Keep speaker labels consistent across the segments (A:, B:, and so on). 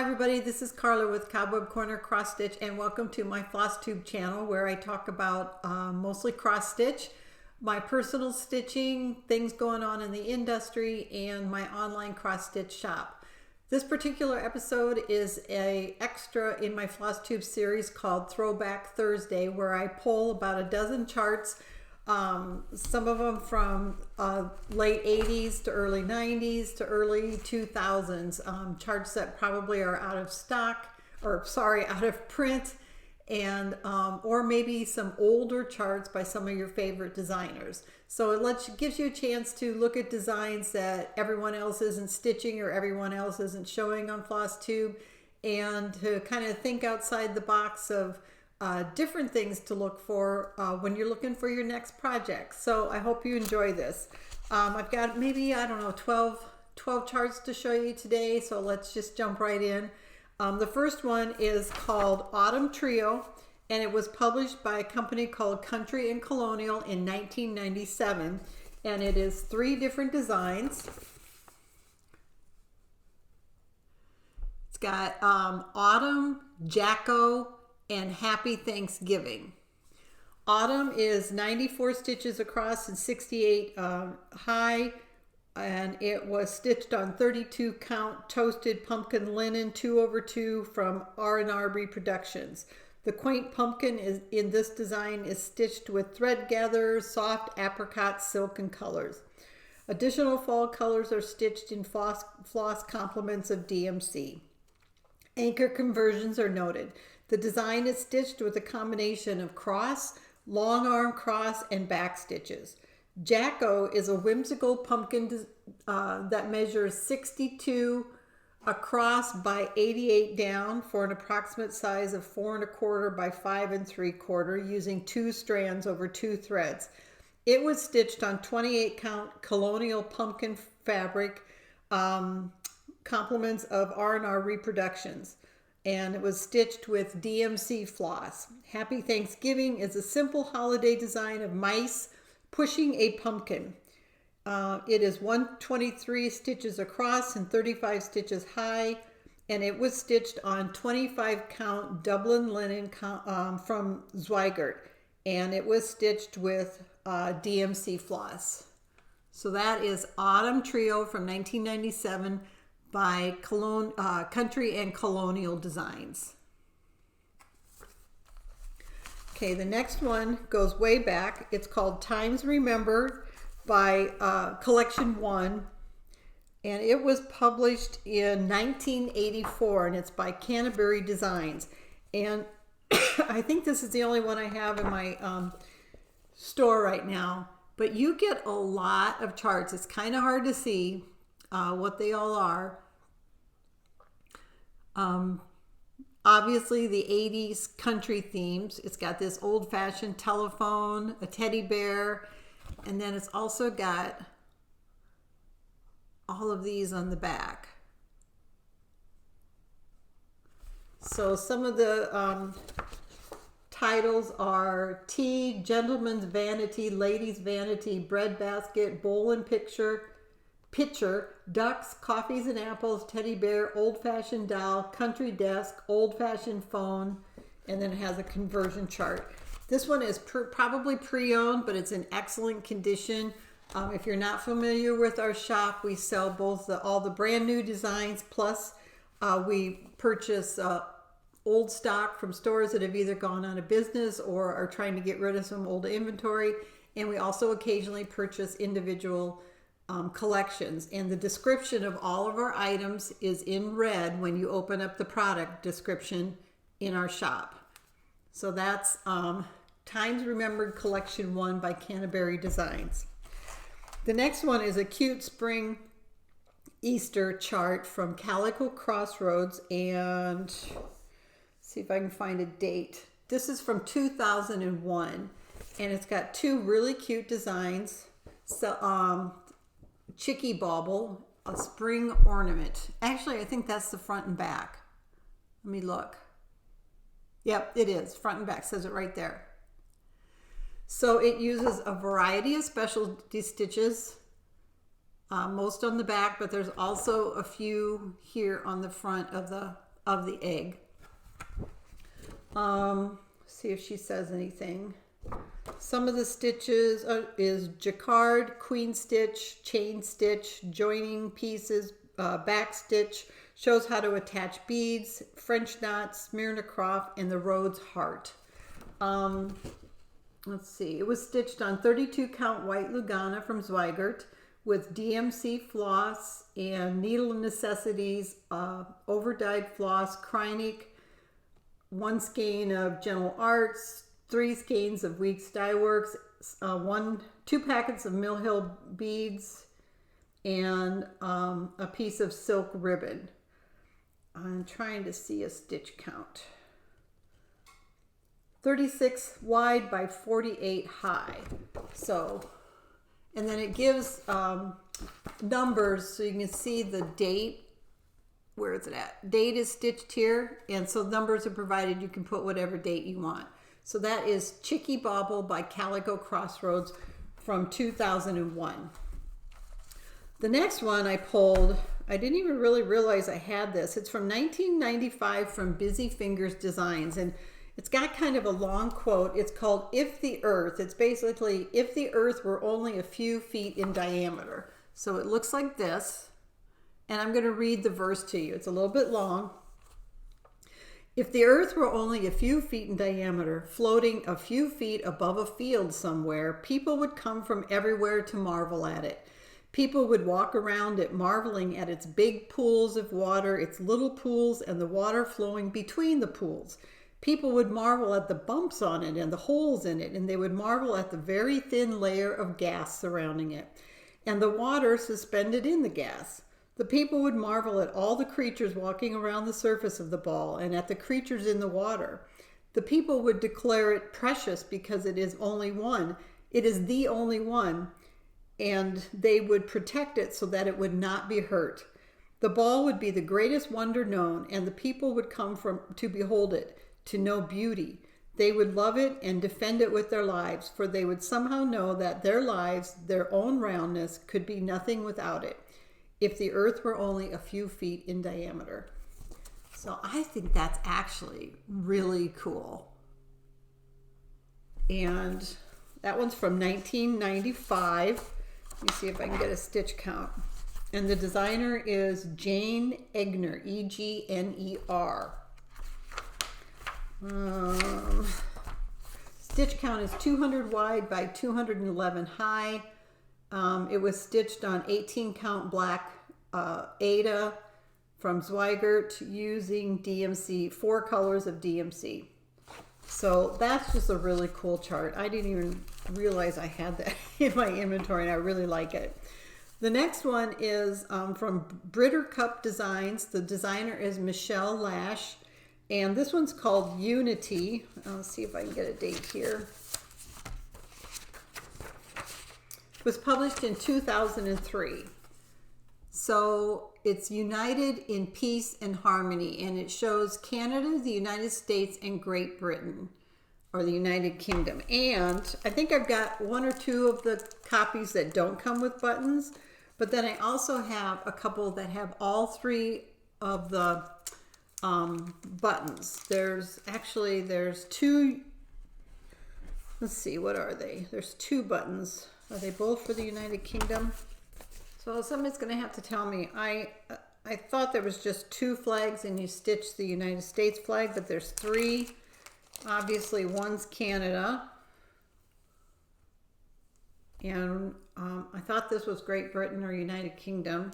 A: Hi everybody, this is Carla with Cobweb Corner Cross Stitch, and welcome to my FlossTube channel where I talk about mostly cross stitch, my personal stitching, things going on in the industry, and my online cross stitch shop. This particular episode is an extra in my FlossTube series called Throwback Thursday, where I pull about a dozen charts, some of them from late 80s to early 90s to early 2000s, charts that probably are out of stock, or sorry, out of print, and or maybe some older charts by some of your favorite designers. So it gives you a chance to look at designs that everyone else isn't stitching or everyone else isn't showing on FlossTube, and to kind of think outside the box of different things to look for when you're looking for your next project. So I hope you enjoy this. I've got maybe, I don't know, 12 charts to show you today, so let's just jump right in. The first one is called Autumn Trio, and it was published by a company called Country and Colonial in 1997, and it is 3 different designs. It's got Autumn, Jacko, and Happy Thanksgiving. Autumn is 94 stitches across and 68 high, and it was stitched on 32 count toasted pumpkin linen 2/2 from R&R Reproductions. The quaint pumpkin in this design is stitched with thread gather, soft apricot silken colors. Additional fall colors are stitched in floss complements of DMC. Anchor conversions are noted. The design is stitched with a combination of cross, long arm cross, and back stitches. Jacko is a whimsical pumpkin that measures 62 across by 88 down for an approximate size of 4 1/4 by 5 3/4 using 2 strands over 2 threads. It was stitched on 28 count colonial pumpkin fabric, complements of R&R Reproductions, and it was stitched with DMC floss. Happy Thanksgiving is a simple holiday design of mice pushing a pumpkin. It is 123 stitches across and 35 stitches high, and it was stitched on 25 count Dublin linen from Zweigert, and it was stitched with DMC floss. So that is Autumn Trio from 1997 by Country and Colonial Designs. Okay, the next one goes way back. It's called Times Remembered by Collection 1, and it was published in 1984, and it's by Canterbury Designs. And I think this is the only one I have in my store right now, but you get a lot of charts. It's kind of hard to see what they all are. Obviously the 80s country themes. It's got this old-fashioned telephone, a teddy bear, and then it's also got all of these on the back. So some of the titles are tea, gentleman's vanity, lady's vanity, bread basket, bowl and pitcher, ducks, coffees and apples, teddy bear, old-fashioned doll, country desk, old-fashioned phone, and then it has a conversion chart. This one is probably pre-owned, but it's in excellent condition. If you're not familiar with our shop, we sell both all the brand new designs, plus we purchase old stock from stores that have either gone out of business or are trying to get rid of some old inventory, and we also occasionally purchase individual collections, and the description of all of our items is in red when you open up the product description in our shop. So that's Times Remembered Collection 1 by Canterbury Designs. The next one is a cute spring Easter chart from Calico Crossroads, and see if I can find a date. This is from 2001, and it's got 2 really cute designs. So Chicky Bauble, a spring ornament. Actually, I think that's the front and back. Let me look. Yep, it is. Front and back, says it right there. So it uses a variety of specialty stitches, most on the back, but there's also a few here on the front of the of the egg. See if she says anything. Some of the stitches is jacquard, queen stitch, chain stitch, joining pieces, back stitch, shows how to attach beads, French knot, Smyrna croft, and the Rhodes heart. Let's see, it was stitched on 32 count white Lugana from Zweigart with DMC floss and Needle Necessities, overdyed floss, Kreinik, 1 skein of Gentle Arts, 3 skeins of Weeks Dye Works, 2 packets of Mill Hill beads, and a piece of silk ribbon. I'm trying to see a stitch count. 36 wide by 48 high. So, and then it gives numbers so you can see the date. Where is it at? Date is stitched here, and so numbers are provided. You can put whatever date you want. So that is Chicky Bauble by Calico Crossroads from 2001. The next one I pulled, I didn't even really realize I had this. It's from 1995 from Busy Fingers Designs, and it's got kind of a long quote. It's called If the Earth. It's basically if the Earth were only a few feet in diameter. So it looks like this. And I'm going to read the verse to you. It's a little bit long. If the earth were only a few feet in diameter, floating a few feet above a field somewhere, people would come from everywhere to marvel at it. People would walk around it, marveling at its big pools of water, its little pools, and the water flowing between the pools. People would marvel at the bumps on it and the holes in it, and they would marvel at the very thin layer of gas surrounding it, and the water suspended in the gas. The people would marvel at all the creatures walking around the surface of the ball and at the creatures in the water. The people would declare it precious because it is only one. It is the only one, and they would protect it so that it would not be hurt. The ball would be the greatest wonder known, and the people would come to behold it, to know beauty. They would love it and defend it with their lives, for they would somehow know that their lives, their own roundness, could be nothing without it. If the earth were only a few feet in diameter. So I think that's actually really cool. And that one's from 1995. Let me see if I can get a stitch count. And the designer is Jane Egner, E-G-N-E-R. Stitch count is 200 wide by 211 high. It was stitched on 18 count black Ada from Zweigart using DMC, 4 colors of DMC. So that's just a really cool chart. I didn't even realize I had that in my inventory, and I really like it. The next one is from Britter Cup Designs. The designer is Michelle Lash, and this one's called Unity. I'll see if I can get a date here. It was published in 2003. So it's United in Peace and Harmony, and it shows Canada, the United States, and Great Britain, or the United Kingdom. And I think I've got 1 or 2 of the copies that don't come with buttons, but then I also have a couple that have all 3 of the buttons. There's 2, let's see, what are they? There's 2 buttons. Are they both for the United Kingdom? So somebody's going to have to tell me. I thought there was just 2 flags and you stitch the United States flag, but there's 3. Obviously, one's Canada. And I thought this was Great Britain or United Kingdom.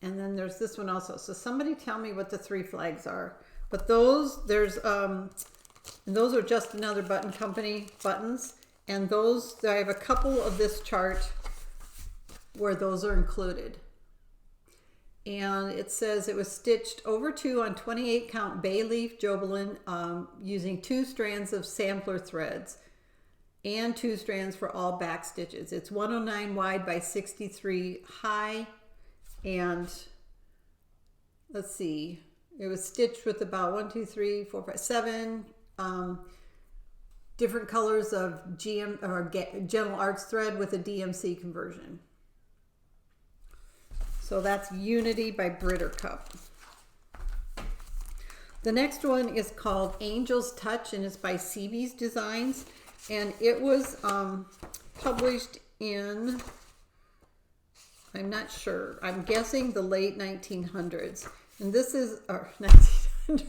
A: And then there's this one also. So somebody tell me what the 3 flags are. But those are just another button company buttons. And those, I have a couple of this chart where those are included. And it says it was stitched over 2 on 28 count bay leaf Jobelin using 2 strands of sampler threads and 2 strands for all back stitches. It's 109 wide by 63 high. And let's see, it was stitched with about 7 different colors of Gentle Arts thread with a DMC conversion. So that's Unity by Britter Cup. The next one is called Angel's Touch, and it's by CB's Designs. And it was published in, I'm not sure, I'm guessing the late 1900s. And this is, or 1900s,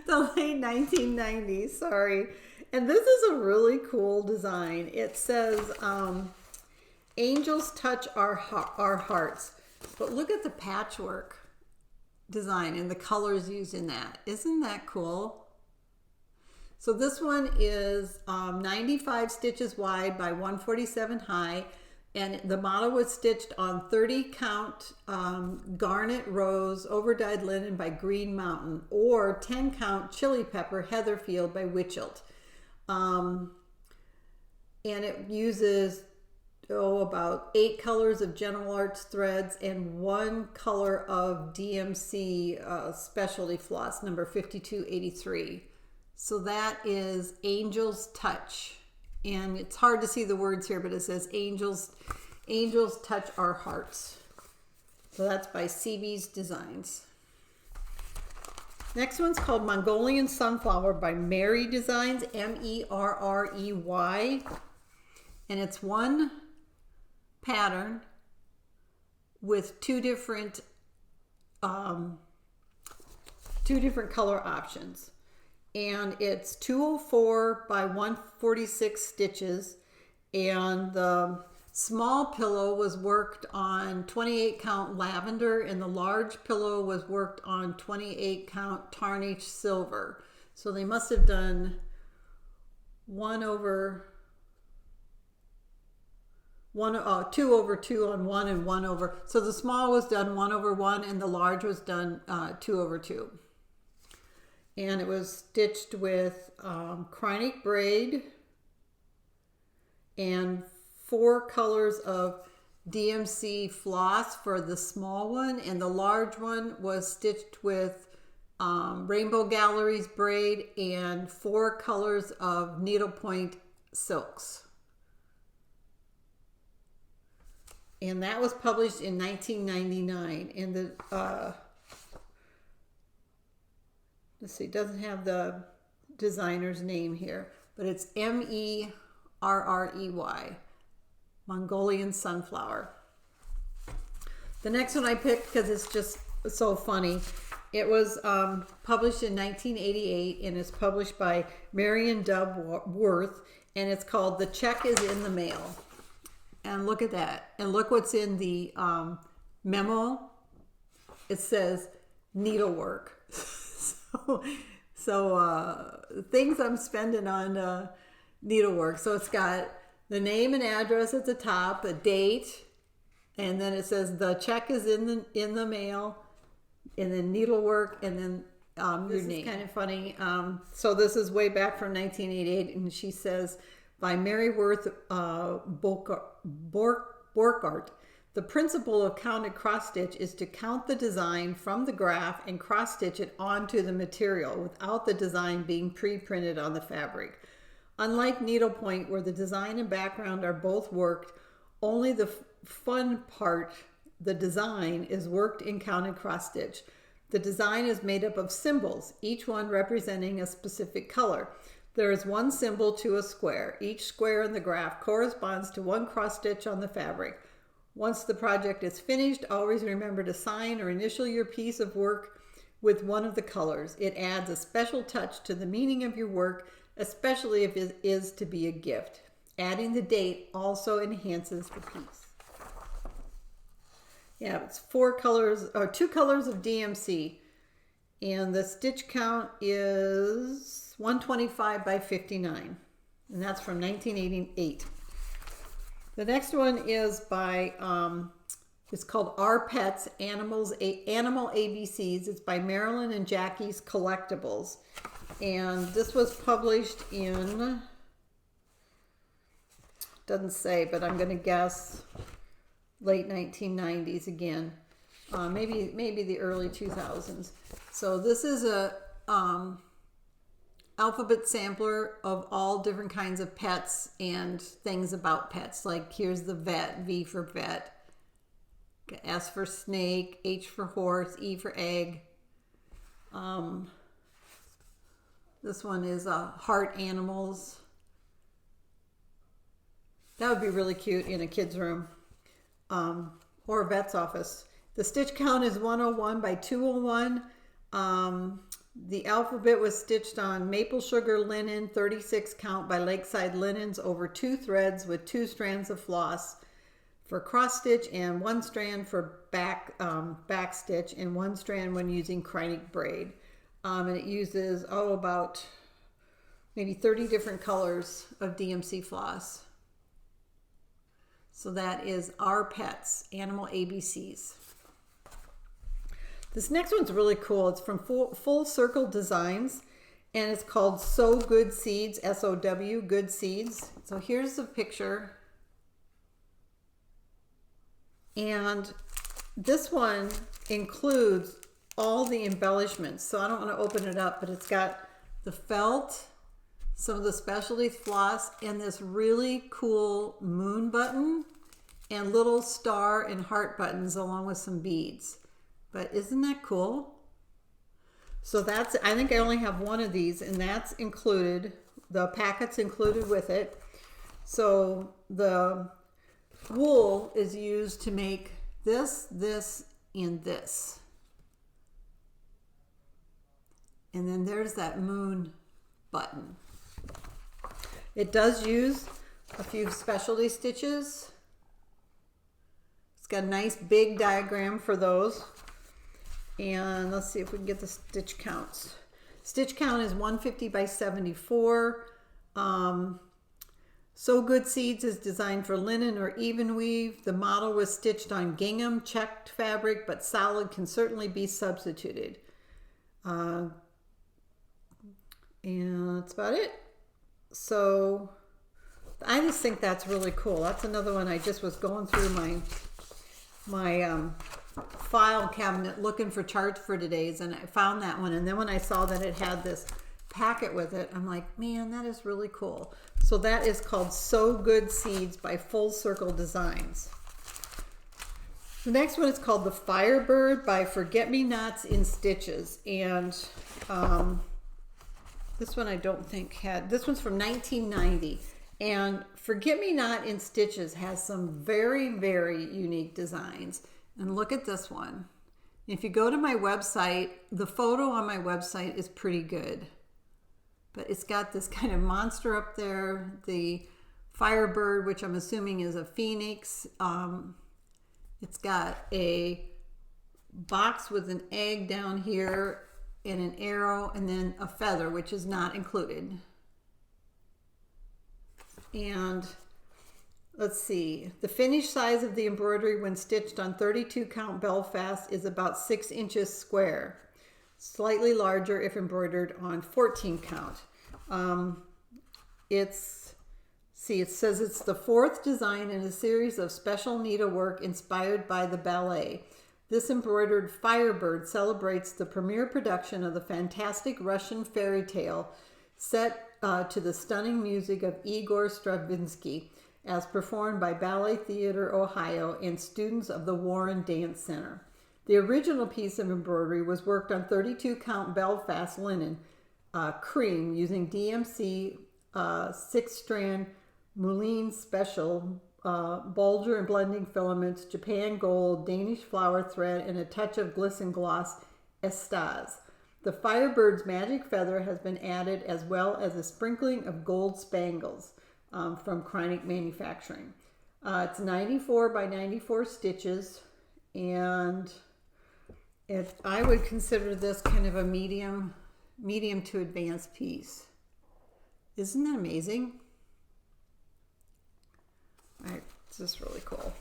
A: the late 1990s, sorry. And this is a really cool design. It says, Angels touch our hearts. But look at the patchwork design and the colors used in that. Isn't that cool? So this one is 95 stitches wide by 147 high, and the model was stitched on 30 count garnet rose overdyed linen by Green Mountain, or 10 count chili pepper heatherfield by Witchelt. And it uses about 8 colors of General Arts threads and 1 color of DMC specialty floss, number 5283. So that is Angel's Touch. And it's hard to see the words here, but it says Angels Touch Our Hearts. So that's by CB's Designs. Next one's called Mongolian Sunflower by Merry Designs, Merrey. And it's one pattern with two different color options, and it's 204 by 146 stitches, and the small pillow was worked on 28 count lavender, and the large pillow was worked on 28 count tarnished silver. So they must have done 2 over 2 on one and 1 over. So the small was done 1 over 1 and the large was done 2 over 2. And it was stitched with chronic braid and 4 colors of DMC floss for the small one, and the large one was stitched with Rainbow Galleries braid and 4 colors of needlepoint silks. And that was published in 1999. And the let's see, it doesn't have the designer's name here, but it's Merrey, Mongolian Sunflower. The next one I picked because it's just so funny. It was published in 1988, and it's published by Marion Dub Worth, and it's called The Check is in the Mail. And look at that. And look what's in the memo. It says needlework. so things I'm spending on needlework. So it's got the name and address at the top, a date, and then it says the check is in the mail, and then needlework, and then your name. This is kind of funny. So this is way back from 1988, and she says, by Mary Worth Borkart. The principle of counted cross stitch is to count the design from the graph and cross stitch it onto the material without the design being pre-printed on the fabric. Unlike needlepoint, where the design and background are both worked, only the fun part, the design, is worked in counted cross stitch. The design is made up of symbols, each one representing a specific color. There is one symbol to a square. Each square in the graph corresponds to one cross stitch on the fabric. Once the project is finished, always remember to sign or initial your piece of work with one of the colors. It adds a special touch to the meaning of your work, especially if it is to be a gift. Adding the date also enhances the piece. Yeah, it's 4 colors, or 2 colors of DMC. And the stitch count is 125 by 59. And that's from 1988. The next one is by, it's called Our Pets, Animal ABCs. It's by Marilyn and Jackie's Collectibles. And this was published in, doesn't say, but I'm going to guess late 1990s again. Maybe the early 2000s. So this is a alphabet sampler of all different kinds of pets and things about pets. Like here's the vet, V for vet, S for snake, H for horse, E for egg. This one is heart animals. That would be really cute in a kid's room or a vet's office. The stitch count is 101 by 201. The alphabet was stitched on maple sugar linen, 36 count by Lakeside Linens over 2 threads with 2 strands of floss for cross stitch and 1 strand for back stitch and 1 strand when using Kreinik braid. And it uses, about maybe 30 different colors of DMC floss. So that is Our Pets, Animal ABCs. This next one's really cool. It's from Full Circle Designs, and it's called Sow Good Seeds, S-O-W, Good Seeds. So here's the picture. And this one includes all the embellishments. So I don't want to open it up, but it's got the felt, some of the specialty floss, and this really cool moon button and little star and heart buttons along with some beads. But isn't that cool? So that's, I think I only have one of these, and that's included. The packet's included with it. So the wool is used to make this, this, and this. And then there's that moon button. It does use a few specialty stitches. It's got a nice big diagram for those. And let's see if we can get the stitch counts. Stitch count is 150 by 74. Sow Good Seeds is designed for linen or even weave. The model was stitched on gingham checked fabric, but solid can certainly be substituted. And that's about it. So I just think that's really cool. That's another one. I just was going through my file cabinet looking for charts for today's, and I found that one. And then when I saw that it had this packet with it, I'm like, man, that is really cool. So that is called Sow Good Seeds by Full Circle Designs. The next one is called the Firebird by Forget Me Nots in Stitches. And this one I don't think had, this one's from 1990. And Forget Me Not in Stitches has some very, very unique designs. And look at this one. If you go to my website, the photo on my website is pretty good. But it's got this kind of monster up there, the Firebird, which I'm assuming is a phoenix. It's got a box with an egg down here and an arrow and then a feather, which is not included. And let's see, the finished size of the embroidery when stitched on 32 count Belfast is about 6 inches square. Slightly larger if embroidered on 14 count. It says it's the 4th design in a series of special needlework inspired by the ballet. This embroidered Firebird celebrates the premiere production of the fantastic Russian fairy tale set to the stunning music of Igor Stravinsky, as performed by Ballet Theater Ohio and students of the Warren Dance Center. The original piece of embroidery was worked on 32 count Belfast linen cream using DMC 6-strand Moulin Special Bulger and blending filaments, Japan gold, Danish flower thread, and a touch of glisten gloss Estaz. The Firebird's magic feather has been added, as well as a sprinkling of gold spangles from Kreinik Manufacturing. It's 94 by 94 stitches, and I would consider this kind of a medium to advanced piece. Isn't that amazing? All right, this is really cool.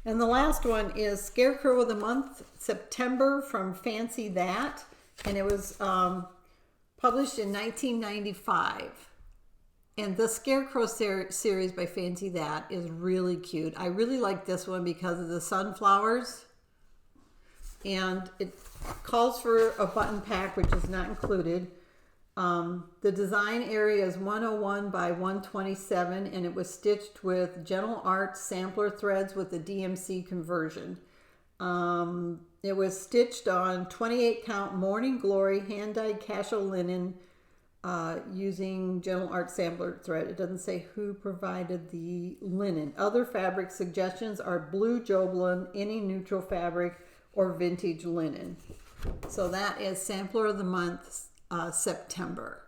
A: And the last one is Scarecrow of the Month, September, from Fancy That. And it was published in 1995. And the Scarecrow series by Fancy That is really cute. I really like this one because of the sunflowers. And it calls for a button pack, which is not included. The design area is 101 by 127, and it was stitched with Gentle Art sampler threads with the DMC conversion. It was stitched on 28 count Morning Glory hand-dyed casual linen using Gentle Art Sampler thread. It doesn't say who provided the linen. Other fabric suggestions are blue Joblin, any neutral fabric, or vintage linen. So that is Sampler of the Month, September.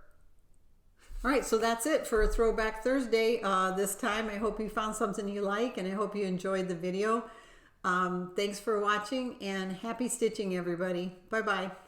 A: All right, so that's it for Throwback Thursday this time. I hope you found something you like, and I hope you enjoyed the video. Thanks for watching, and happy stitching, everybody. Bye-bye.